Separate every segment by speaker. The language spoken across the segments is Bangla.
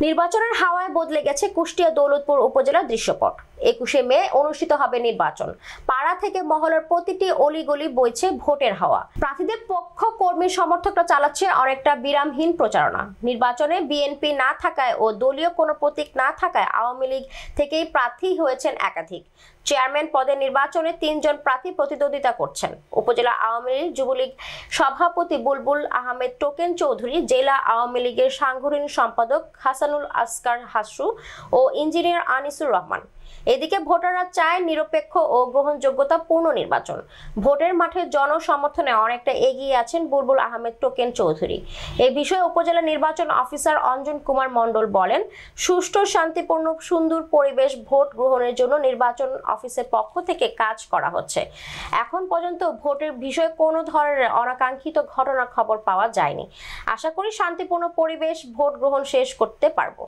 Speaker 1: নির্বাচনের হাওয়ায় বদলে গেছে কুষ্টিয়া দৌলতপুর উপজেলার দৃশ্যপট। 21শে মে অনুষ্ঠিত হবে নির্বাচন। পাড়া থেকে মহলের প্রতিটি অলিগলি বইছে ভোটের হাওয়া। প্রার্থীদের পক্ষ কর্মী সমর্থকরা চালাচ্ছে অনেকটা বিরামহীন প্রচারণা। নির্বাচনে বিএনপি না থাকায় ও দলীয় কোনো প্রতীক না থাকায় আওয়ামী লীগ থেকেই প্রার্থী হয়েছেন একাধিক। চেয়ারম্যান পদে নির্বাচনে 3 জন প্রার্থী প্রতিদ্বন্দ্বিতা করছেন। উপজেলা আওয়ামী লীগ যুবলীগ সভাপতি বুলবুল আহমেদ টোকেন চৌধুরী, জেলা আওয়ামী লীগের সাংগঠনিক সম্পাদক হাসানুল আসকার হাসু ও ইঞ্জিনিয়ার আনিসুর রহমান। এদিকে ভোটাররা চায় নিরপেক্ষ ও গ্রহণযোগ্যতাপূর্ণ নির্বাচন। ভোটের মাঠে জনসমর্থনে অনেকটা এগিয়ে আছেন বুলবুল আহমেদ টোকেন চৌধুরী। এই বিষয়ে উপজেলা নির্বাচন অফিসার অঞ্জন কুমার মণ্ডল বলেন, সুষ্ঠু, শান্তিপূর্ণ, সুন্দর পরিবেশ ভোট গ্রহণের জন্য নির্বাচন অফিসের পক্ষ থেকে কাজ করা হচ্ছে। এখন পর্যন্ত ভোটের বিষয়ে কোনো ধরনের অনাকাঙ্ক্ষিত ঘটনার খবর পাওয়া যায়নি। আশা করি শান্তিপূর্ণ পরিবেশ ভোট গ্রহণ শেষ করতে পারবো।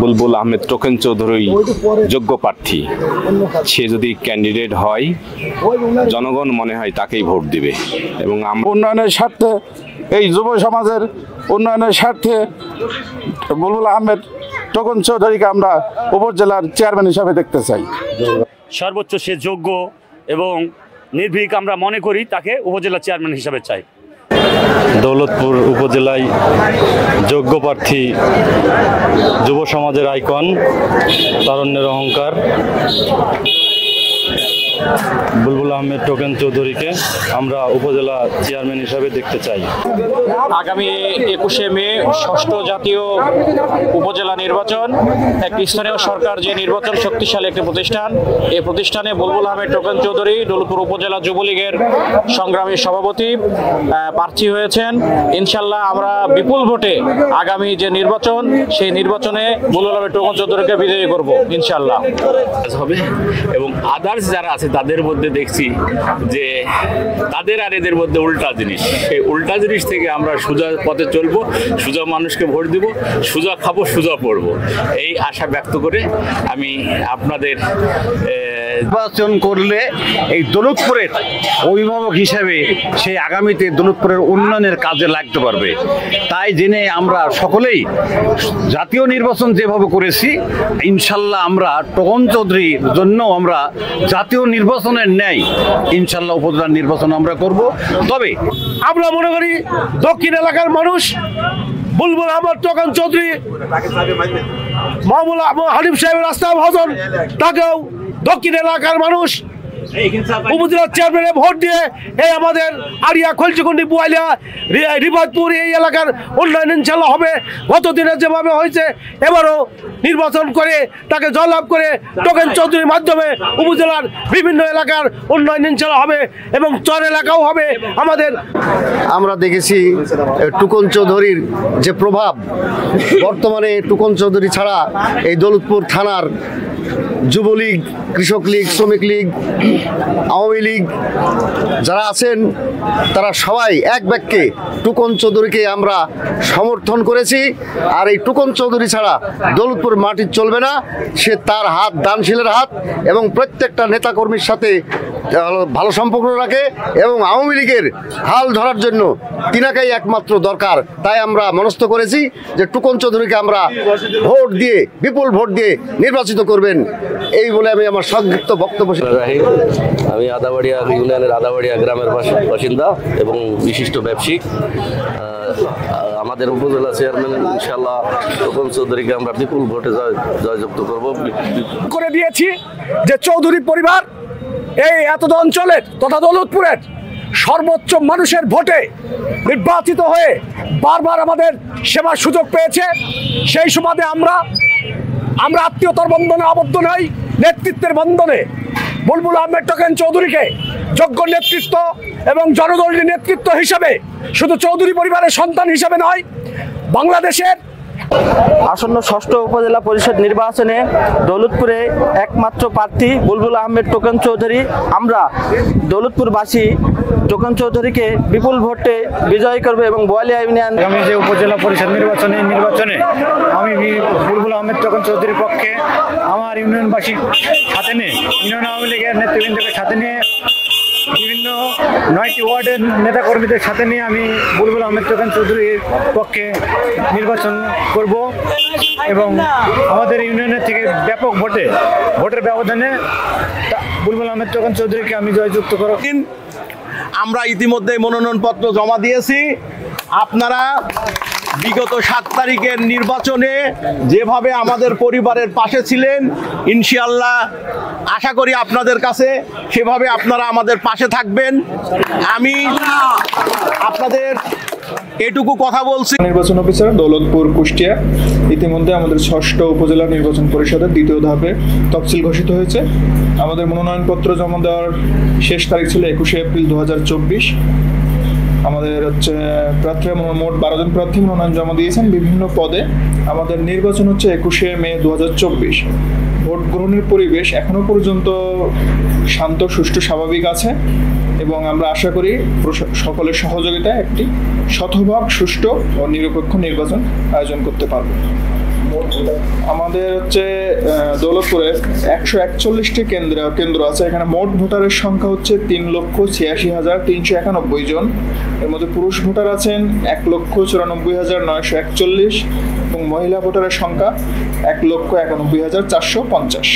Speaker 2: বুলবুল আহমেদ টোকেন চৌধুরী যোগ্য প্রার্থী, সে যদি ক্যান্ডিডেট হয় জনগণ মনে হয় তাকেই ভোট দিবে এবং
Speaker 3: উন্নয়নের স্বার্থে, এই যুব সমাজের উন্নয়নের স্বার্থে বুলবুল আহমেদ টোকেন চৌধুরীকে আমরা উপজেলার চেয়ারম্যান হিসাবে দেখতে চাই।
Speaker 4: সর্বোচ্চ সে যোগ্য এবং নির্ভীক আমরা মনে করি, তাকে উপজেলা চেয়ারম্যান হিসাবে চাই।
Speaker 5: দৌলতপুর উপজেলায় যোগ্য প্রার্থী, যুব সমাজের আইকন, তারুণ্যের অহংকার বুলবুল আহমেদ টোকেন চৌধুরীকে আমরা উপজেলা চেয়ারম্যান হিসাবে দেখতে চাই।
Speaker 6: আগামী 21শে মে 6ষ্ঠ জাতীয় উপজেলা নির্বাচন, একটি স্থানীয় সরকার যে নির্বাচন শক্তিশালী একটি প্রতিষ্ঠান, এই প্রতিষ্ঠানে বুলবুল আহমেদ টোকেন চৌধুরী দৌলতপুর উপজেলা যুবলীগের সংগ্রামী সভাপতি প্রার্থী হয়েছেন। ইনশাল্লাহ আমরা বিপুল ভোটে আগামী যে নির্বাচন, সেই নির্বাচনে বুলবুল আহমেদ টোকেন চৌধুরীকে বিজয়ী করব ইনশাল্লাহ
Speaker 7: হবে। এবং আদার্স যারা আছে তাদের মধ্যে দেখছি যে তাদের আর এদের মধ্যে উল্টা জিনিস, সেই উল্টা জিনিস থেকে আমরা সোজা পথে চলবো, সোজা মানুষকে ভোট দিব, সোজা খাবো, সোজা পড়বো, এই আশা ব্যক্ত করে আমি আপনাদের
Speaker 8: নির্বাচন করলে এই দৌলতপুরের অভিভাবক হিসেবে সেই আগামীতে দৌলতপুরের উন্নয়নের কাজে লাগতে পারবে। তাই জেনে আমরা সকলেই জাতীয় নির্বাচন যেভাবে করেছি, ইনশাল্লাহ আমরা টোকেন চৌধুরীর জন্য আমরা জাতীয় নির্বাচনের ন্যায় ইনশাল্লাহ উপজেলার নির্বাচন আমরা করব। তবে
Speaker 3: আমরা মনে করি দক্ষিণ এলাকার মানুষ বুলবুল আহমেদ টোকেন চৌধুরী, মাহমুদ হানিফ সাহেবের রাস্তা ভজন, তাকেও দক্ষিণ এলাকার মানুষ উপজেলার চেয়ারম্যানে ভোট দিয়ে এই আমাদের আড়িয়া, খলচিকুন্ডি, বুয়ালিয়া, রিবাদপুর এই এলাকার উন্নয়ন ইনশাল্লাহ হবে। গত দিনে যেভাবে হয়েছে এবারও নির্বাচন করে তাকে জয়লাভ করে টোকেন চৌধুরীর মাধ্যমে উপজেলার বিভিন্ন এলাকার উন্নয়ন ইনশাল্লাহ হবে এবং চর এলাকাও হবে আমাদের।
Speaker 8: আমরা দেখেছি টোকেন চৌধুরীর যে প্রভাব, বর্তমানে টোকেন চৌধুরী ছাড়া এই দৌলতপুর থানার যুবলীগ, কৃষক লীগ, শ্রমিক লীগ, আওয়ামী লীগ যারা আছেন তারা সবাই এক বাক্যে টোকেন চৌধুরীকে আমরা সমর্থন করেছি। আর এই টোকেন চৌধুরী ছাড়া দৌলতপুর মাটি চলবে না। সে তার হাত দানশীলের হাত এবং প্রত্যেকটা নেতাকর্মীর সাথে ভালো সম্পর্ক রাখে এবং আওয়ামী লীগের হাল ধরার জন্য তিনাকেই একমাত্র দরকার। তাই আমরা মনস্থ করেছি যে টোকেন চৌধুরীকে আমরা ভোট দিয়ে, বিপুল ভোট দিয়ে নির্বাচিত করবেন, এই বলে আমি আমার সংক্ষিপ্ত বক্তব্য।
Speaker 9: আমি আদাবাড়িয়া ইউনিয়নের আদাবাড়িয়া গ্রামের বাসিন্দা এবং বিশিষ্ট ব্যবসায়িক। আমাদের উপজেলা চেয়ারম্যান ইনশাআল্লাহ টোকেন চৌধুরীকে আমরা বিপুল ভোটে জয়যুক্ত করব
Speaker 3: করে দিয়েছি। যে চৌধুরী পরিবার এই এত অঞ্চলের তথা দৌলতপুরের সর্বোচ্চ মানুষের ভোটে নির্বাচিত হয়ে বারবার আমাদের সেবার সুযোগ পেয়েছে। সেই সুবাদে আমরা আত্মীয়তার বন্ধনে আবদ্ধ নই, নেতৃত্বের বন্ধনে বুলবুল আহমেদ টোকেন চৌধুরীকে যোগ্য নেতৃত্ব এবং জনদলীয় নেতৃত্ব হিসাবে, শুধু চৌধুরী পরিবারের সন্তান হিসাবে নয়, বাংলাদেশের
Speaker 6: আসন্ন 6ষ্ঠ উপজেলা পরিষদ নির্বাচনে দৌলতপুরে একমাত্র প্রার্থী বুলবুল আহমেদ টোকেন চৌধুরী। আমরা দৌলতপুরবাসী টোকেন চৌধুরীকে বিপুল ভোটে বিজয়ী করবে এবং বোয়ালিয়া ইউনিয়ন
Speaker 3: আগামী যে উপজেলা পরিষদ নির্বাচনে আমি বুলবুল আহমেদ টোকেন চৌধুরীর পক্ষে আমার ইউনিয়নবাসী সাথে নিয়ে, ইউনিয়ন আওয়ামী লীগের নেতৃবৃন্দকে সাথে নিয়ে
Speaker 10: বিভিন্ন 9টি ওয়ার্ডের নেতাকর্মীদের সাথে নিয়ে আমি বুলবুল আহমেদ টোকেন চৌধুরীর পক্ষে নির্বাচন করব এবং আমাদের ইউনিয়নের থেকে ব্যাপক ভোটের ব্যবধানে বুলবুল আহমেদ টোকেন চৌধুরীকে আমি জয়যুক্ত করব।
Speaker 11: আমরা ইতিমধ্যে মনোনয়নপত্র জমা দিয়েছি। আপনারা বিগত 7 তারিখের নির্বাচনে যেভাবে আমাদের পরিবারের পাশে ছিলেন, ইনশাআল্লাহ আশা করি আপনাদের কাছে সেভাবে আপনারা আমাদের পাশে থাকবেন। আমি আপনাদের এটুকু কথা বলছি।
Speaker 12: নির্বাচন অফিসার দৌলতপুর কুষ্টিয়া, ইতিমধ্যে আমাদের 6ষ্ঠ উপজেলা নির্বাচন পরিষদের 2য় ধাপে তফসিল ঘোষিত হয়েছে। আমাদের মনোনয়নপত্র জমা দেওয়ার শেষ তারিখ ছিল 21শে এপ্রিল 2024। আমাদের প্রার্থীরা মোট 12 জন প্রার্থী মনোনয়ন জমা দিয়েছেন বিভিন্ন পদে। আমাদের নির্বাচন হচ্ছে 21শে মে 2024। ভোট গ্রহণের পরিবেশ এখনো পর্যন্ত শান্ত, সুষ্ঠু, স্বাভাবিক আছে এবং আমরা আশা করি সকলের সহযোগিতায় একটি শতভাগ সুষ্ঠু ও নিরপেক্ষ নির্বাচন আয়োজন করতে পারব। আমাদের দৌলতপুরে 141টি কেন্দ্র আছে। এখানে মোট ভোটারের সংখ্যা হচ্ছে 3,86,391 জন। এর মধ্যে পুরুষ ভোটার আছেন 1,94,941 এবং মহিলা ভোটারের সংখ্যা 1,91,450।